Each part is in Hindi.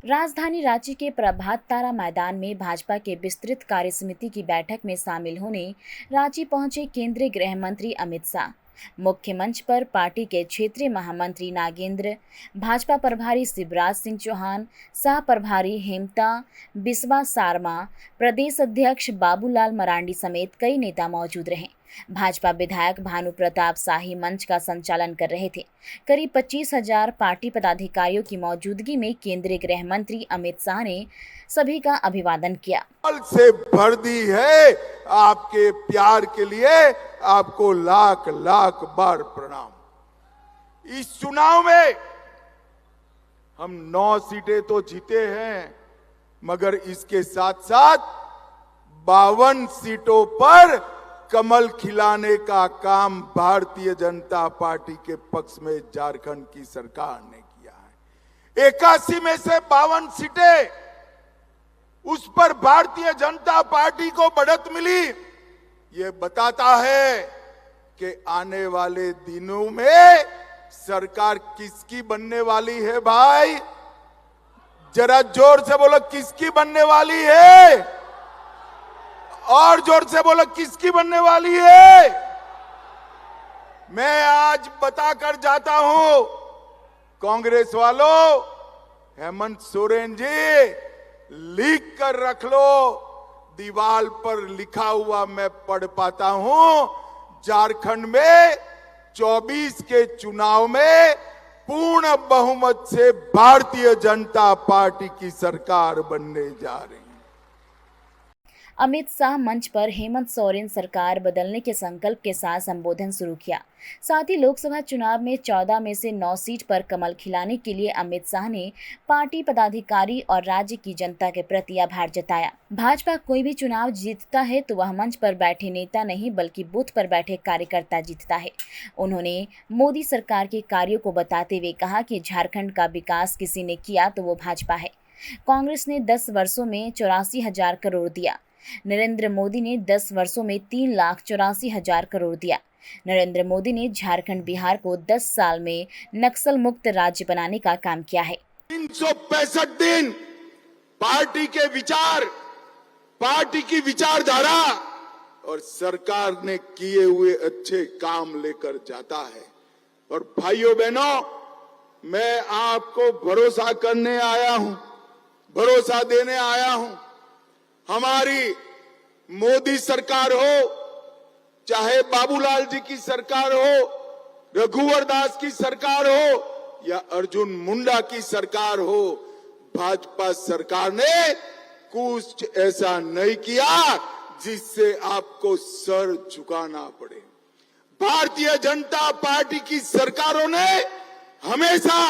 राजधानी रांची के प्रभात तारा मैदान में भाजपा के विस्तृत कार्य समिति की बैठक में शामिल होने रांची पहुंचे केंद्रीय गृह मंत्री अमित शाह। मुख्य मंच पर पार्टी के क्षेत्रीय महामंत्री नागेंद्र, भाजपा प्रभारी शिवराज सिंह चौहान, सह प्रभारी हेमता बिस्वा सारमा, प्रदेश अध्यक्ष बाबूलाल मरांडी समेत कई नेता मौजूद रहे। भाजपा विधायक भानु प्रताप शाही मंच का संचालन कर रहे थे। करीब 25,000 पार्टी पदाधिकारियों की मौजूदगी में केंद्रीय गृह मंत्री अमित शाह ने सभी का अभिवादन किया। से भर दी है, आपके प्यार के लिए आपको लाख लाख बार प्रणाम। इस चुनाव में हम 9 सीटें तो जीते हैं, मगर इसके साथ साथ 52 सीटों पर कमल खिलाने का काम भारतीय जनता पार्टी के पक्ष में झारखंड की सरकार ने किया है। 81 में से 52 सीटें, उस पर भारतीय जनता पार्टी को बढ़त मिली। ये बताता है कि आने वाले दिनों में सरकार किसकी बनने वाली है। भाई जरा जोर से बोलो, किसकी बनने वाली है? और जोर से बोलो, किसकी बनने वाली है? मैं आज बताकर जाता हूं, कांग्रेस वालों, हेमंत सोरेन जी लिख कर रख लो, दीवार पर लिखा हुआ मैं पढ़ पाता हूं। झारखंड में 24 के चुनाव में पूर्ण बहुमत से भारतीय जनता पार्टी की सरकार बनने जा रही है। अमित शाह मंच पर हेमंत सोरेन सरकार बदलने के संकल्प के साथ संबोधन शुरू किया। साथ ही लोकसभा चुनाव में 14 में से 9 सीट पर कमल खिलाने के लिए अमित शाह ने पार्टी पदाधिकारी और राज्य की जनता के प्रति आभार जताया। भाजपा कोई भी चुनाव जीतता है तो वह मंच पर बैठे नेता नहीं बल्कि बूथ पर बैठे कार्यकर्ता जीतता है। उन्होंने मोदी सरकार के कार्यों को बताते हुए कहा कि झारखंड का विकास किसी ने किया तो वो भाजपा है। कांग्रेस ने 10 वर्षों में 84,000 करोड़ दिया। नरेंद्र मोदी ने 10 वर्षों में 3,84,000 करोड़ दिया। नरेंद्र मोदी ने झारखंड बिहार को 10 साल में नक्सल मुक्त राज्य बनाने का काम किया है। 365 दिन पार्टी के विचार, पार्टी की विचारधारा और सरकार ने किए हुए अच्छे काम लेकर जाता है। और भाइयों बहनों, मैं आपको भरोसा करने आया हूं, भरोसा देने आया हूं। हमारी मोदी सरकार हो, चाहे बाबूलाल जी की सरकार हो, रघुवर दास की सरकार हो या अर्जुन मुंडा की सरकार हो, भाजपा सरकार ने कुछ ऐसा नहीं किया जिससे आपको सर झुकाना पड़े। भारतीय जनता पार्टी की सरकारों ने हमेशा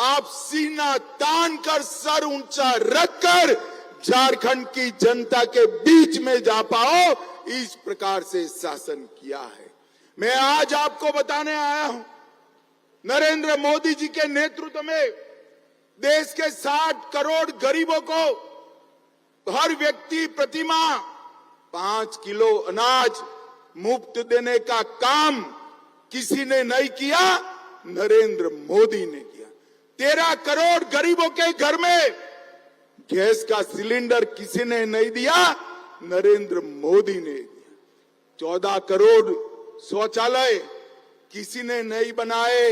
आप सीना तान कर, सर ऊंचा रखकर झारखंड की जनता के बीच में जा पाओ, इस प्रकार से शासन किया है। मैं आज आपको बताने आया हूं, नरेंद्र मोदी जी के नेतृत्व में देश के 60 करोड़ गरीबों को हर व्यक्ति प्रतिमाह 5 किलो अनाज मुफ्त देने का काम किसी ने नहीं किया, नरेंद्र मोदी ने किया। 13 करोड़ गरीबों के घर में गैस का सिलेंडर किसी ने नहीं दिया, नरेंद्र मोदी ने दिया। 14 करोड़ शौचालय किसी ने नहीं बनाए,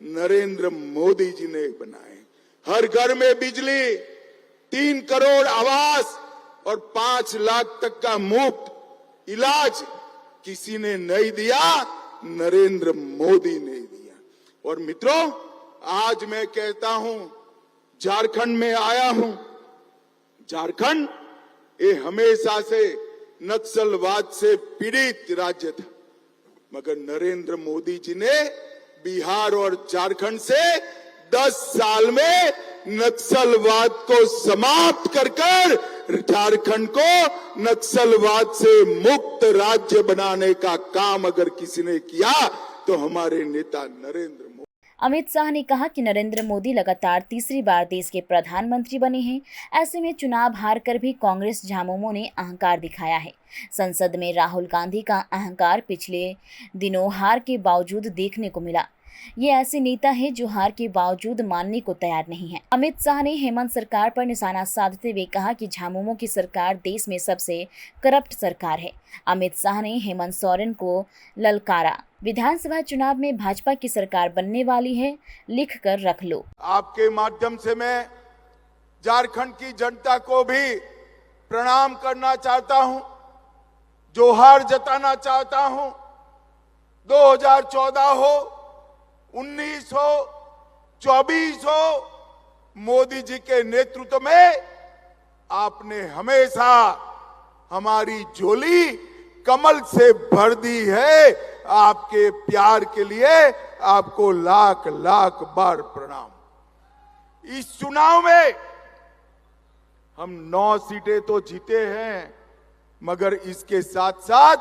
नरेंद्र मोदी जी ने बनाए। हर घर में बिजली, 3 करोड़ आवास और 5 लाख तक का मुफ्त इलाज किसी ने नहीं दिया, नरेंद्र मोदी ने दिया। और मित्रों, आज मैं कहता हूं, झारखंड में आया हूं। झारखंड ये हमेशा से नक्सलवाद से पीड़ित राज्य था, मगर नरेंद्र मोदी जी ने बिहार और झारखंड से 10 साल में नक्सलवाद को समाप्त कर झारखंड को नक्सलवाद से मुक्त राज्य बनाने का काम अगर किसी ने किया तो हमारे नेता नरेंद्र मोदी। अमित शाह ने कहा कि नरेंद्र मोदी लगातार तीसरी बार देश के प्रधानमंत्री बने हैं। ऐसे में चुनाव हारकर भी कांग्रेस झामुमो ने अहंकार दिखाया है। संसद में राहुल गांधी का अहंकार पिछले दिनों हार के बावजूद देखने को मिला। ये ऐसे नेता है जो हार के बावजूद मानने को तैयार नहीं है। अमित शाह ने हेमंत सरकार पर निशाना साधते हुए कहा कि झामुमो की सरकार देश में सबसे करप्ट सरकार है। अमित शाह ने हेमंत सोरेन को ललकारा, विधानसभा चुनाव में भाजपा की सरकार बनने वाली है, लिख कर रख लो। आपके माध्यम से मैं झारखंड की जनता को भी प्रणाम करना चाहता हूं, जोहार जताना चाहता हूं। 2014 हो, 19 हो, 24 हो, मोदी जी के नेतृत्व में आपने हमेशा हमारी झोली कमल से भर दी है। आपके प्यार के लिए आपको लाख लाख बार प्रणाम। इस चुनाव में हम 9 सीटें तो जीते हैं, मगर इसके साथ साथ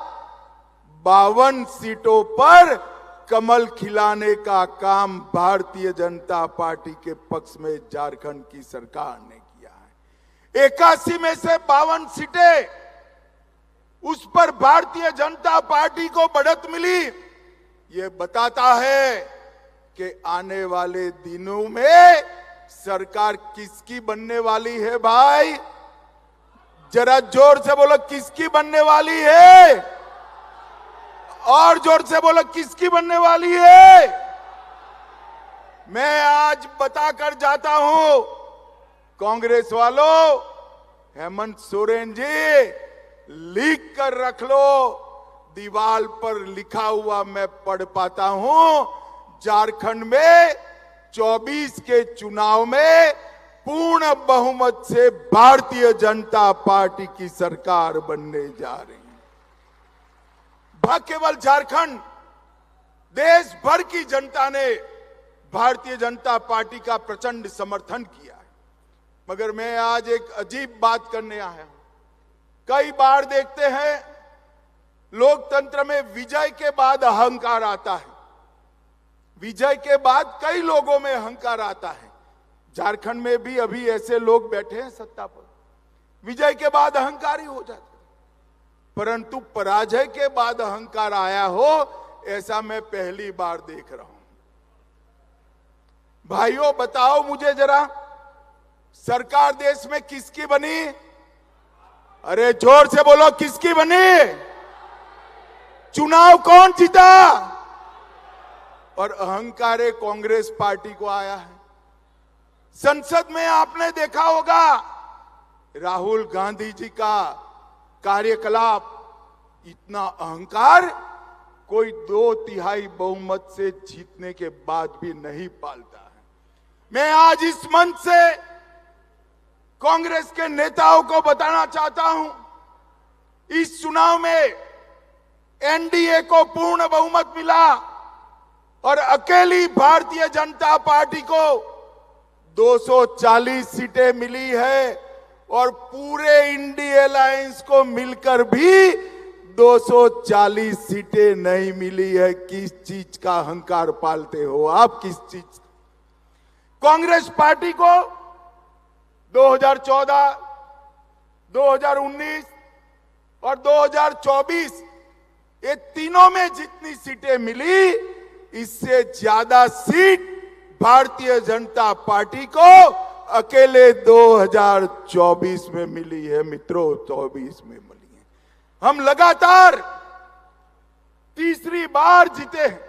52 सीटों पर कमल खिलाने का काम भारतीय जनता पार्टी के पक्ष में झारखंड की सरकार ने किया है। 81 में से 52 सीटें, उस पर भारतीय जनता पार्टी को बढ़त मिली। ये बताता है कि आने वाले दिनों में सरकार किसकी बनने वाली है। भाई जरा जोर से बोलो, किसकी बनने वाली है? और जोर से बोलो, किसकी बनने वाली है? मैं आज बताकर जाता हूं, कांग्रेस वालों, हेमंत सोरेन जी लिख कर रख लो। दीवार पर लिखा हुआ मैं पढ़ पाता हूं, झारखंड में 24 के चुनाव में पूर्ण बहुमत से भारतीय जनता पार्टी की सरकार बनने जा रही है। केवल झारखंड, देश भर की जनता ने भारतीय जनता पार्टी का प्रचंड समर्थन किया है। मगर मैं आज एक अजीब बात करने आया हूं। कई बार देखते हैं लोकतंत्र में विजय के बाद अहंकार आता है, विजय के बाद कई लोगों में अहंकार आता है। झारखंड में भी अभी ऐसे लोग बैठे हैं सत्ता पर, विजय के बाद अहंकारी हो जाते, परंतु पराजय के बाद अहंकार आया हो, ऐसा मैं पहली बार देख रहा हूं। भाइयों बताओ मुझे जरा, सरकार देश में किसकी बनी? अरे जोर से बोलो, किसकी बनी? चुनाव कौन जीता? और अहंकार कांग्रेस पार्टी को आया है। संसद में आपने देखा होगा राहुल गांधी जी का कार्यकलाप, इतना अहंकार कोई 2/3 बहुमत से जीतने के बाद भी नहीं पालता है। मैं आज इस मंच से कांग्रेस के नेताओं को बताना चाहता हूं, इस चुनाव में एनडीए को पूर्ण बहुमत मिला और अकेली भारतीय जनता पार्टी को 240 सीटें मिली है और पूरे इंडिया अलायंस को मिलकर भी 240 सीटें नहीं मिली है। किस चीज का अहंकार पालते हो आप? किस चीज? कांग्रेस पार्टी को 2014, 2019 और 2024 ये तीनों में जितनी सीटें मिली, इससे ज्यादा सीट भारतीय जनता पार्टी को अकेले 2024 में मिली है। मित्रों, 24 में मिली है। हम लगातार तीसरी बार जीते हैं।